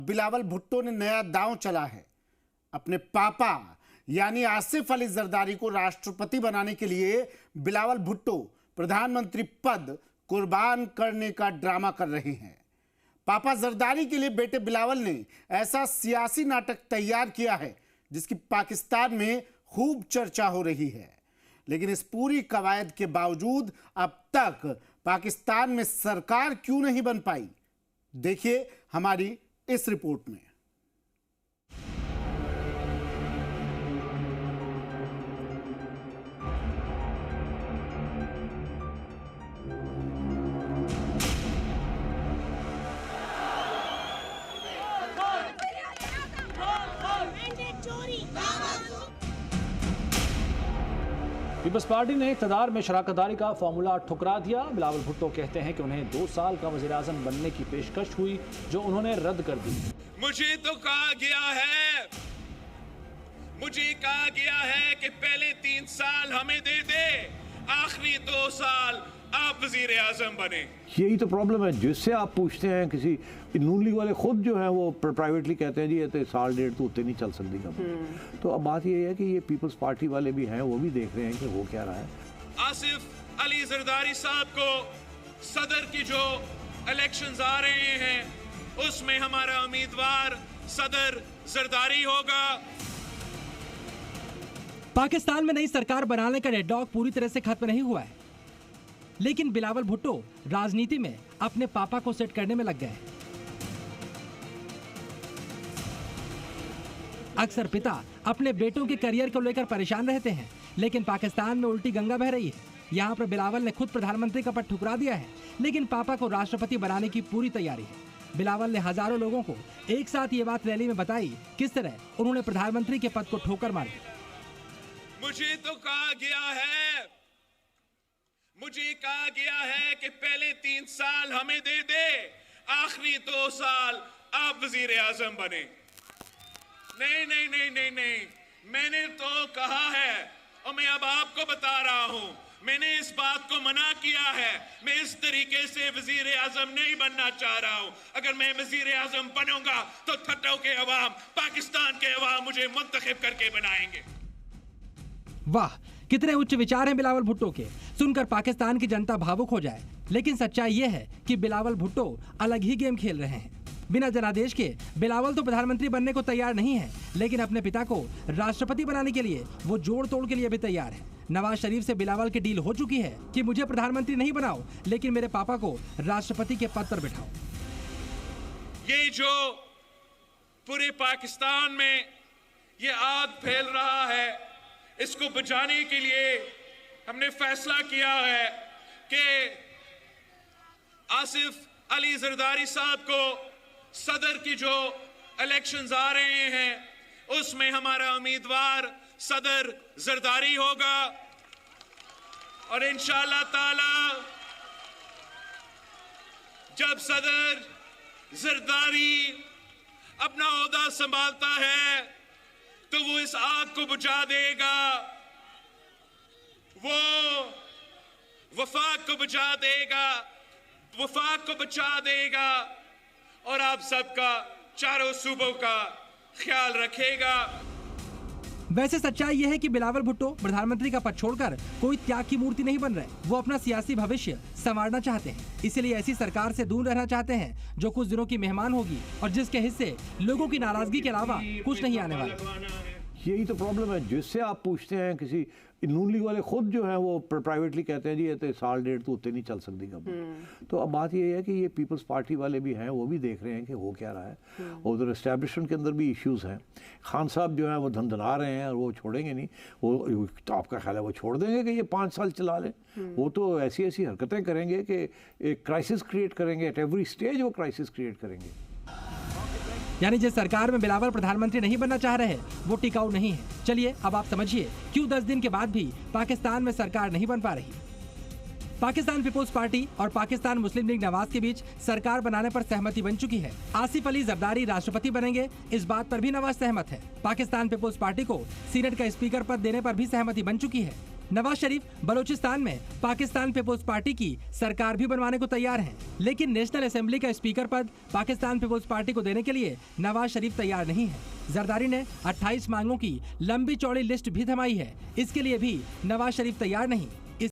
बिलावल भुट्टो ने नया दांव चला है। अपने पापा यानी आसिफ अली जरदारी को राष्ट्रपति बनाने के लिए बिलावल भुट्टो प्रधानमंत्री पद कुर्बान करने का ड्रामा कर रहे हैं। पापा जरदारी के लिए बेटे बिलावल ने ऐसा सियासी नाटक तैयार किया है जिसकी पाकिस्तान में खूब चर्चा हो रही है। लेकिन इस पूरी कवायद के बावजूद अब तक पाकिस्तान में सरकार क्यों नहीं बन पाई, देखिए हमारी इस रिपोर्ट में। पीपल्स पार्टी ने इक़्तिदार में शराकतदारी का फॉर्मूला ठुकरा दिया। बिलावल भुट्टो कहते हैं कि उन्हें 2 साल का वज़ीर-ए-आज़म बनने की पेशकश हुई जो उन्होंने रद्द कर दी। मुझे तो कहा गया है कि पहले 3 साल हमें दे दे, आखिरी 2 साल आप वज़ीर-ए-आज़म बने। यही तो प्रॉब्लम है जिससे आप पूछते हैं। किसी नून लीग वाले खुद जो है वो प्राइवेटली कहते हैं जी ये तो 1.5 तो उतने नहीं चल सकती कभी। तो अब बात ये है कि ये पीपल्स पार्टी वाले भी हैं, वो भी देख रहे हैं कि हो क्या रहा है। आसिफ अली जरदारी साहब को सदर की जो इलेक्शंस आ रहे हैं उसमें हमारा उम्मीदवार सदर जरदारी होगा। पाकिस्तान में नई सरकार बनाने का डेडलॉक पूरी तरह से खत्म नहीं हुआ है, लेकिन बिलावल भुट्टो राजनीति में अपने पापा को सेट करने में लग गए। अक्सर पिता अपने बेटों के करियर को लेकर परेशान रहते हैं, लेकिन पाकिस्तान में उल्टी गंगा बह रही है। यहाँ पर बिलावल ने खुद प्रधानमंत्री का पद ठुकरा दिया है, लेकिन पापा को राष्ट्रपति बनाने की पूरी तैयारी है। बिलावल ने हजारों लोगों को एक साथ ये बात रैली में बताई किस तरह उन्होंने प्रधानमंत्री के पद को ठोकर मारी। मुझे कहा गया है कि पहले 3 साल हमें दे दे, आखिरी 2 साल आप वज़ीर-ए-आज़म बने। नहीं, मैंने तो कहा है और मैं अब आपको बता रहा हूं, मैंने इस बात को मना किया है। मैं इस तरीके से वज़ीर-ए-आज़म नहीं बनना चाह रहा हूं। अगर मैं वज़ीर-ए-आज़म बनूंगा तो ठट्टों के अवाम, पाकिस्तान के अवाम मुझे मुंतखब करके बनाएंगे। वाह, कितने उच्च विचार हैं बिलावल भुट्टो के। सुनकर पाकिस्तान की जनता भावुक हो जाए, लेकिन सच्चाई यह है कि बिलावल भुट्टो अलग ही गेम खेल रहे हैं। बिना जनादेश के बिलावल तो प्रधानमंत्री बनने को तैयार नहीं है, लेकिन अपने पिता को राष्ट्रपति बनाने के लिए वो जोड़ तोड़ के लिए भी तैयार है। नवाज शरीफ से बिलावल की डील हो चुकी है कि मुझे प्रधानमंत्री नहीं बनाओ, लेकिन मेरे पापा को राष्ट्रपति के पद पर बिठाओ। ये जो पूरे पाकिस्तान में ये आग फैल रहा है, इसको बुझाने के लिए हमने फैसला किया है कि आसिफ अली जरदारी साहब को सदर की जो इलेक्शंस आ रहे हैं उसमें हमारा उम्मीदवार सदर जरदारी होगा। और इंशाअल्लाह ताला जब सदर जरदारी अपना ओहदा संभालता है तो वो इस आग को बुझा देगा, वो वफाक को बुझा देगा, वफाक को बचा देगा और आप सबका, चारों सूबों का ख्याल रखेगा। वैसे सच्चाई यह है कि बिलावल भुट्टो प्रधानमंत्री का पद छोड़कर कोई त्याग की मूर्ति नहीं बन रहे। वो अपना सियासी भविष्य संवारना चाहते हैं, इसलिए ऐसी सरकार से दूर रहना चाहते हैं जो कुछ दिनों की मेहमान होगी और जिसके हिस्से लोगों की नाराजगी के अलावा कुछ नहीं आने वाला। यही तो प्रॉब्लम है जिससे आप पूछते हैं। किसी नून लीग वाले खुद जो है वो प्राइवेटली कहते हैं जी ये तो 1.5 तो उतने नहीं चल सकती कभी। तो अब बात ये है कि ये पीपल्स पार्टी वाले भी हैं, वो भी देख रहे हैं कि हो क्या रहा है। और उधर एस्टेब्लिशमेंट के अंदर भी इश्यूज हैं। खान साहब जो है वो धंधना रहे हैं और वो छोड़ेंगे नहीं। वो तो आपका ख्याल है वो छोड़ देंगे कि ये 5 साल चला लें? वो तो ऐसी ऐसी हरकतें करेंगे कि एक क्राइसिस क्रिएट करेंगे। एट एवरी स्टेज वो क्राइसिस क्रिएट करेंगे। यानी जिस सरकार में बिलावल प्रधानमंत्री नहीं बनना चाह रहे वो टिकाऊ नहीं है। चलिए अब आप समझिए क्यों 10 दिन के बाद भी पाकिस्तान में सरकार नहीं बन पा रही। पाकिस्तान पीपुल्स पार्टी और पाकिस्तान मुस्लिम लीग नवाज के बीच सरकार बनाने पर सहमति बन चुकी है। आसिफ अली जरदारी राष्ट्रपति बनेंगे, इस बात पर भी नवाज सहमत है। पाकिस्तान पीपुल्स पार्टी को सीनेट का स्पीकर पद देने पर भी सहमति बन चुकी है। नवाज शरीफ बलूचिस्तान में पाकिस्तान पीपुल्स पार्टी की सरकार भी बनवाने को तैयार हैं, लेकिन नेशनल असेंबली का स्पीकर पद पाकिस्तान पीपुल्स पार्टी को देने के लिए नवाज शरीफ तैयार नहीं है। जरदारी ने 28 मांगों की लंबी चौड़ी लिस्ट भी थमाई है, इसके लिए भी नवाज शरीफ तैयार नहीं।